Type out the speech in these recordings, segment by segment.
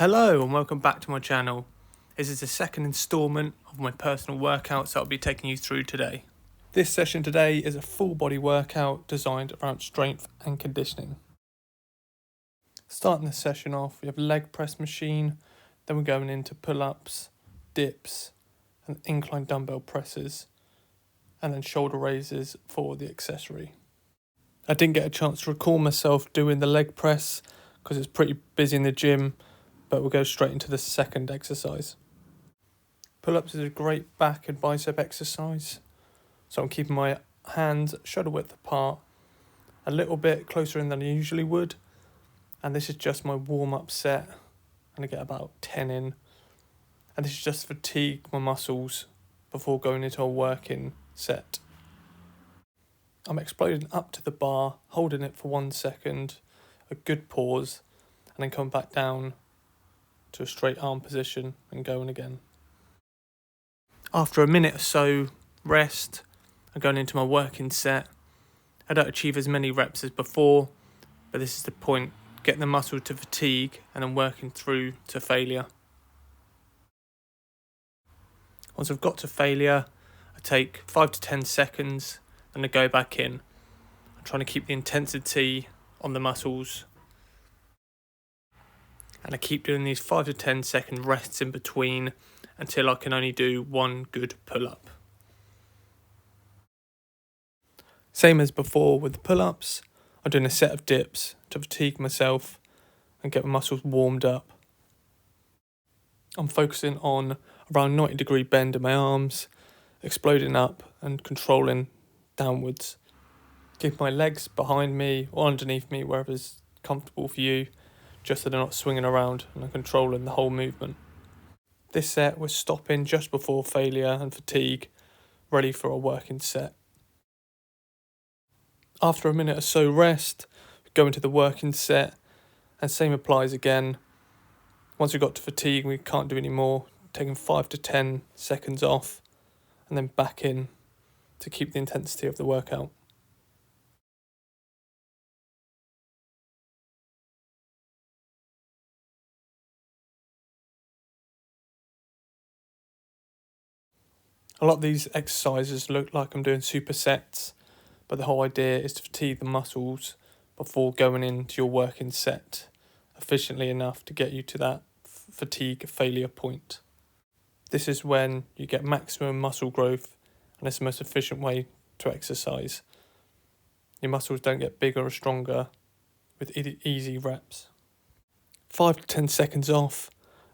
Hello and welcome back to my channel. This is the second instalment of my personal workouts that I'll be taking you through today. This session today is a full body workout designed around strength and conditioning. Starting the session off, we have a leg press machine, then we're going into pull-ups, dips and incline dumbbell presses, and then shoulder raises for the accessory. I didn't get a chance to record myself doing the leg press because it's pretty busy in the gym, but we'll go straight into the second exercise. Pull-ups is a great back and bicep exercise, so I'm keeping my hands shoulder width apart, a little bit closer in than I usually would, and this is just my warm-up set, and I get about 10 in, and this is just to fatigue my muscles before going into a working set. I'm exploding up to the bar, holding it for 1 second, a good pause, and then come back down to a straight arm position and going again. After a minute or so rest, I'm going into my working set. I don't achieve as many reps as before, but this is the point, getting the muscle to fatigue and then working through to failure. Once I've got to failure, I take 5 to 10 seconds and I go back in. I'm trying to keep the intensity on the muscles, and I keep doing these 5 to 10 second rests in between until I can only do one good pull-up. Same as before with the pull-ups, I'm doing a set of dips to fatigue myself and get my muscles warmed up. I'm focusing on around 90-degree bend in my arms, exploding up and controlling downwards. Keep my legs behind me or underneath me, wherever's comfortable for you, just so they're not swinging around and I'm controlling the whole movement. This set we're stopping just before failure and fatigue, ready for a working set. After a minute or so rest, we go into the working set, and same applies again. Once we got to fatigue and we can't do any more, taking 5 to 10 seconds off and then back in to keep the intensity of the workout. A lot of these exercises look like I'm doing supersets, but the whole idea is to fatigue the muscles before going into your working set efficiently enough to get you to that fatigue failure point. This is when you get maximum muscle growth, and it's the most efficient way to exercise. Your muscles don't get bigger or stronger with easy reps. 5 to 10 seconds off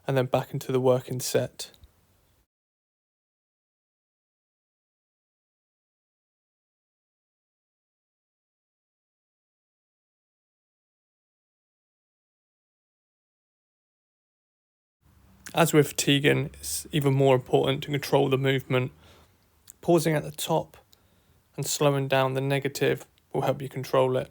and then back into the working set. As we're fatiguing, it's even more important to control the movement. Pausing at the top and slowing down the negative will help you control it.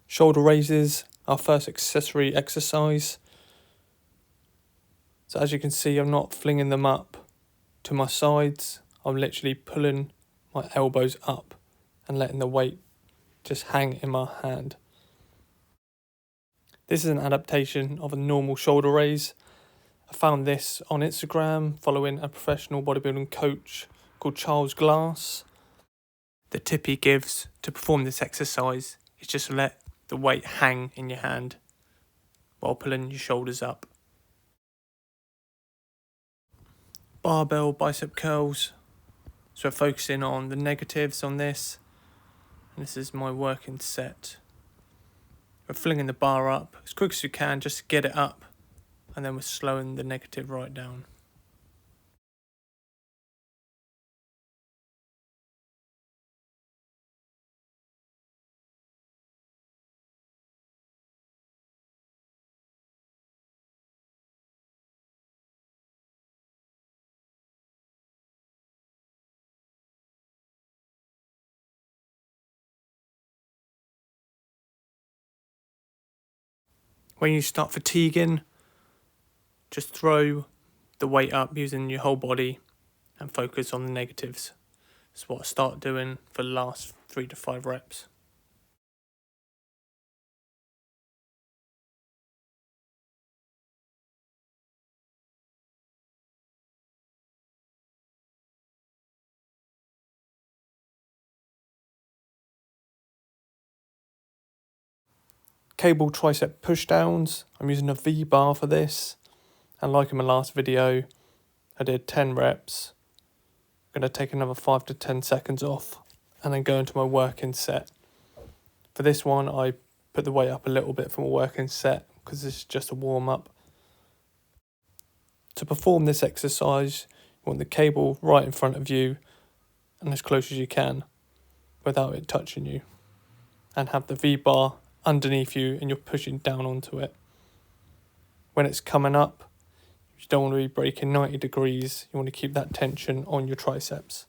Shoulder raises, our first accessory exercise. So as you can see, I'm not flinging them up to my sides. I'm literally pulling my elbows up and letting the weight just hang in my hand. This is an adaptation of a normal shoulder raise. I found this on Instagram following a professional bodybuilding coach called Charles Glass. The tip he gives to perform this exercise is just to let the weight hang in your hand while pulling your shoulders up. Barbell bicep curls. So we're focusing on the negatives on this. And this is my working set. We're flinging the bar up as quick as we can just to get it up. And then we're slowing the negative right down. When you start fatiguing, just throw the weight up using your whole body and focus on the negatives. That's what I start doing for the last 3 to 5 reps. Cable tricep pushdowns. I'm using a V-bar for this. And like in my last video, I did 10 reps. I'm going to take another 5 to 10 seconds off and then go into my working set. For this one, I put the weight up a little bit from a working set because this is just a warm-up. To perform this exercise, you want the cable right in front of you and as close as you can without it touching you. And have the V-bar underneath you and you're pushing down onto it. When it's coming up, you don't want to be breaking 90 degrees. You want to keep that tension on your triceps.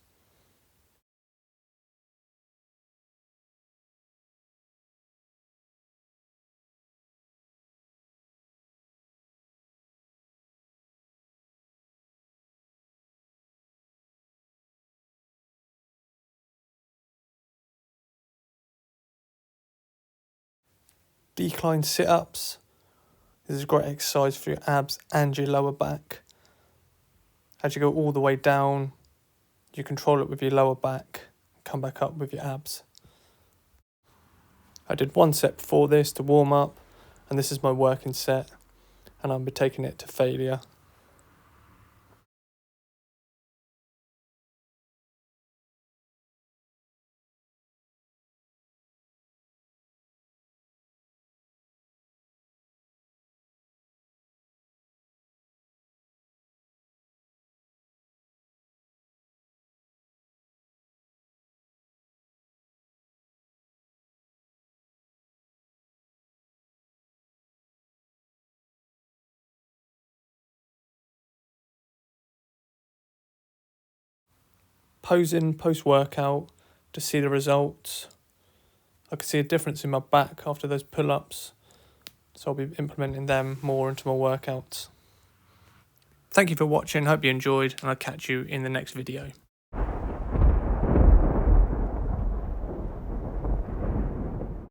Decline sit-ups. This is a great exercise for your abs and your lower back. As you go all the way down, you control it with your lower back, come back up with your abs. I did 1 set before this to warm up, and this is my working set, and I'll be taking it to failure. Posing post-workout to see the results. I can see a difference in my back after those pull-ups, so I'll be implementing them more into my workouts. Thank you for watching, hope you enjoyed, and I'll catch you in the next video.